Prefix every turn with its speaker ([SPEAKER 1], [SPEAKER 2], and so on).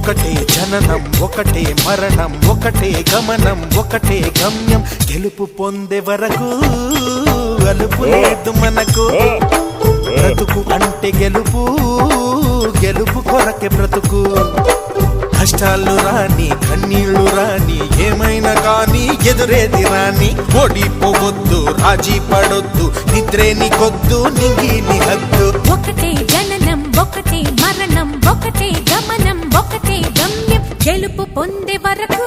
[SPEAKER 1] ఒకటే జననం ఒకటే మరణం ఒకటే గమనం ఒకటే గమ్యం గెలుపు పొందే వరకు అలుపు లేదు మనకు బ్రతుకు అంటే గెలుపు గెలుపు కొరకే బ్రతుకు కష్టాలు రాని కన్నీళ్లు రాని ఏమైనా కానీ ఎదురేది రాని ఓడిపోవద్దు రాజీ పడొద్దు నిద్రే నీకొద్దు నింగి నీ హద్దు
[SPEAKER 2] ఒకటే జననం ఒకటే మరణం ఒకటే గమనం ఒకటే గమ్యం గెలుపు పొందే వరకు